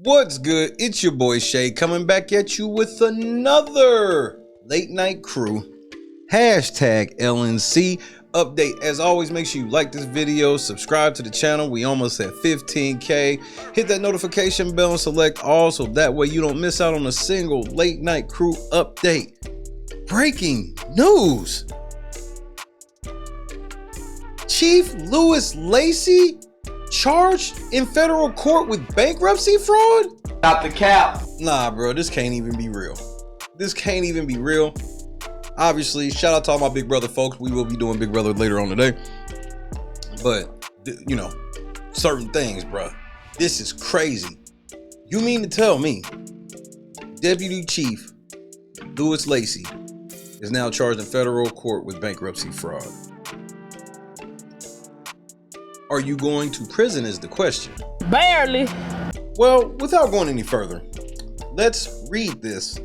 What's good? It's your boy Shay coming back at you with another late night crew hashtag LNC update. As always, make sure you like this video, subscribe to the channel. We almost at 15K. Hit that notification bell and select all so that way you don't miss out on a single late night crew update. Breaking news. Chief Louis Lacy charged in federal court with bankruptcy fraud? Not the cap. Nah, bro, this can't even be real. This can't even be real. Obviously, shout out to all my Big Brother folks. We will be doing Big Brother later on today. But, you know, certain things, bro. This is crazy. You mean to tell me Deputy Chief Louis Lacy is now charged in federal court with bankruptcy fraud? Are you going to prison is the question. Barely. Well, without going any further, let's read this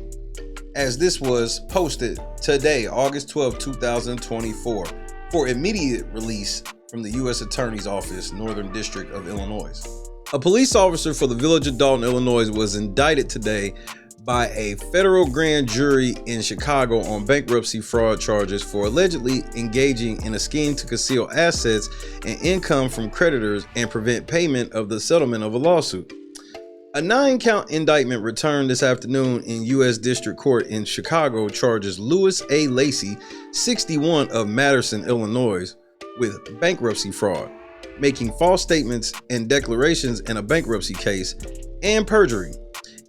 as this was posted today, August 12, 2024, for immediate release from the U.S. Attorney's Office, Northern District of Illinois. A police officer for the village of Dolton, Illinois, was indicted today by a federal grand jury in Chicago on bankruptcy fraud charges for allegedly engaging in a scheme to conceal assets and income from creditors and prevent payment of the settlement of a lawsuit. A 9-count indictment returned this afternoon in U.S. District Court in Chicago charges Louis A. Lacy, 61, of Madison, Illinois, with bankruptcy fraud, making false statements and declarations in a bankruptcy case, and perjury.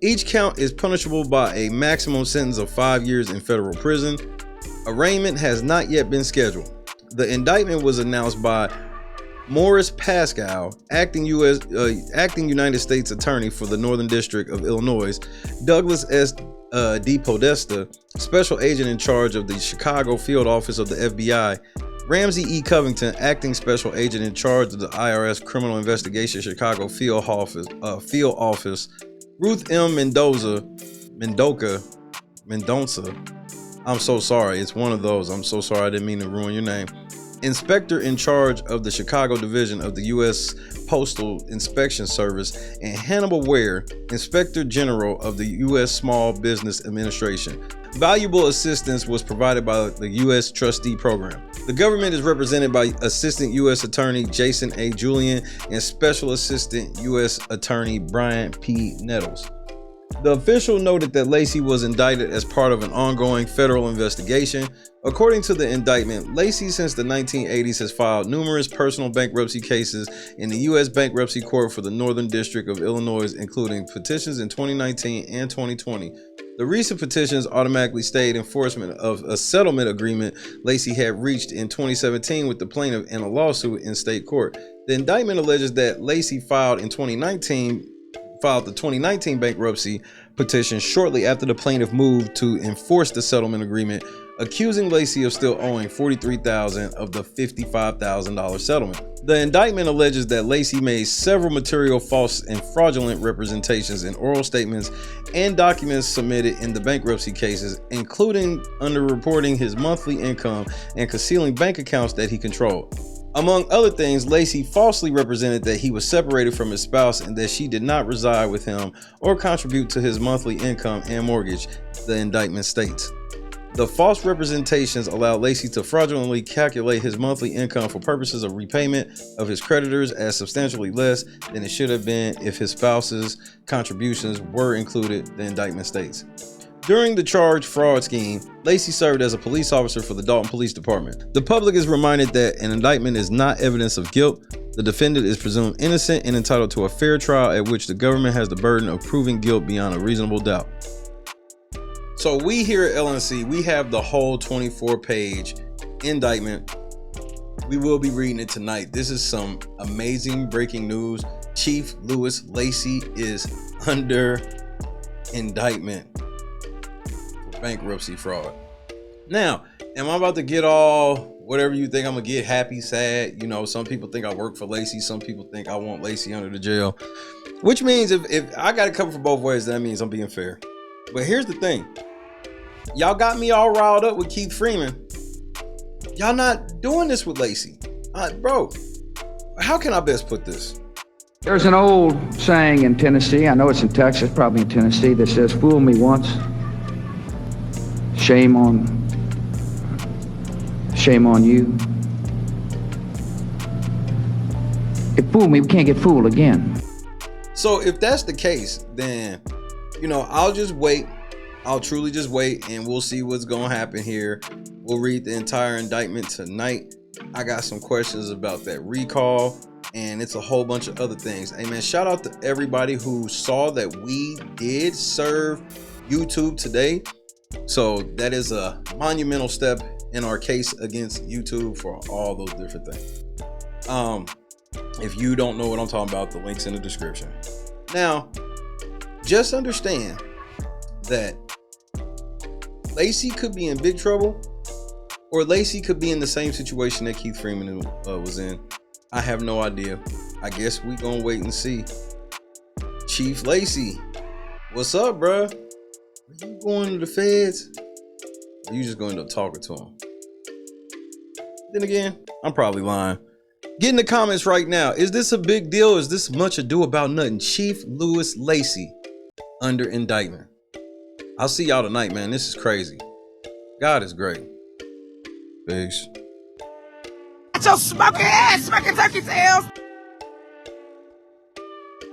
Each count is punishable by a maximum sentence of 5 years in federal prison. Arraignment has not yet been scheduled. The indictment was announced by Morris Pascal, acting United States Attorney for the Northern District of Illinois, Douglas S. DePodesta, Special Agent in charge of the Chicago Field Office of the FBI, Ramsey E. Covington, Acting Special Agent in charge of the IRS Criminal Investigation Chicago Field Office, Ruth M. Mendoza. I'm so sorry. It's one of those. I'm so sorry. I didn't mean to ruin your name. Inspector in charge of the Chicago Division of the U.S. Postal Inspection Service, and Hannibal Ware, Inspector General of the U.S. Small Business Administration. Valuable assistance was provided by the U.S. Trustee Program. The government is represented by Assistant U.S. Attorney Jason A. Julian and Special Assistant U.S. Attorney Brian P. Nettles. The official noted that Lacy was indicted as part of an ongoing federal investigation. According to the indictment, Lacy since the 1980s has filed numerous personal bankruptcy cases in the U.S. Bankruptcy Court for the Northern District of Illinois, including petitions in 2019 and 2020. The recent petitions automatically stayed enforcement of a settlement agreement Lacy had reached in 2017 with the plaintiff in a lawsuit in state court. The indictment alleges that Lacy filed the 2019 bankruptcy petition shortly after the plaintiff moved to enforce the settlement agreement, accusing Lacy of still owing $43,000 of the $55,000 settlement. The indictment alleges that Lacy made several material false and fraudulent representations in oral statements and documents submitted in the bankruptcy cases, including underreporting his monthly income and concealing bank accounts that he controlled. Among other things, Lacy falsely represented that he was separated from his spouse and that she did not reside with him or contribute to his monthly income and mortgage, the indictment states. The false representations allowed Lacy to fraudulently calculate his monthly income for purposes of repayment of his creditors as substantially less than it should have been if his spouse's contributions were included, the indictment states. During the charged fraud scheme, Lacy served as a police officer for the Dolton Police Department. The public is reminded that an indictment is not evidence of guilt. The defendant is presumed innocent and entitled to a fair trial at which the government has the burden of proving guilt beyond a reasonable doubt. So we here at LNC, we have the whole 24-page indictment. We will be reading it tonight. This is some amazing breaking news. Chief Louis Lacy is under indictment for bankruptcy fraud. Now, am I about to get all whatever you think I'm gonna get, happy, sad? You know, some people think I work for Lacy. Some people think I want Lacy under the jail. Which means if I got to cover for both ways, that means I'm being fair. But here's the thing. Y'all got me all riled up with Keith Freeman. Y'all not doing this with Lacy. Bro, how can I best put this? There's an old saying in Tennessee, I know it's in Texas, probably in Tennessee, that says, fool me once, shame on you. If fool me, we can't get fooled again. So if that's the case, then, you know, I'll just wait. I'll truly just wait, and we'll see what's going to happen here. We'll read the entire indictment tonight. I got some questions about that recall, and it's a whole bunch of other things. Hey man, shout out to everybody who saw that we did serve YouTube today. So that is a monumental step in our case against YouTube for all those different things. If you don't know what I'm talking about, the link's in the description. Now, just understand that Lacey could be in big trouble, or Lacey could be in the same situation that Keith Freeman was in. I have no idea. I guess we gonna wait and see. Chief Lacey, what's up, bruh? Are you going to the feds? Or are you just going to talking to him? Then again, I'm probably lying. Get in the comments right now. Is this a big deal? Is this much ado about nothing? Chief Louis Lacey under indictment. I'll see y'all tonight, man. This is crazy. God is great. Peace. Get your smoking ass, smoking turkey tails.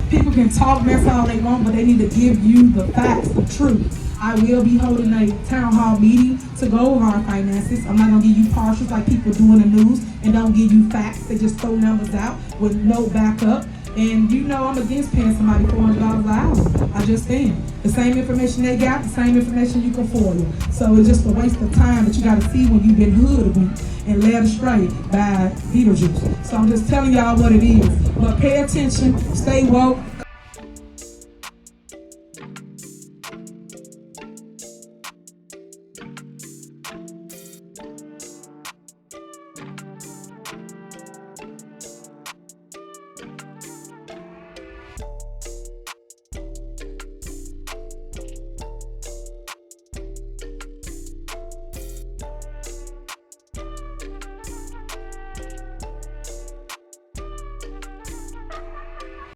People can talk mess all they want, but they need to give you the facts, the truth. I will be holding a town hall meeting to go over our finances. I'm not gonna give you partials like people do in the news and don't give you facts. They just throw numbers out with no backup. And you know I'm against paying somebody $400 an hour. I just am. The same information they got, the same information you can FOIA. So it's just a waste of time that you gotta see when you've been hoodwinked and led astray by Beetlejuice. So I'm just telling y'all what it is. But pay attention, stay woke.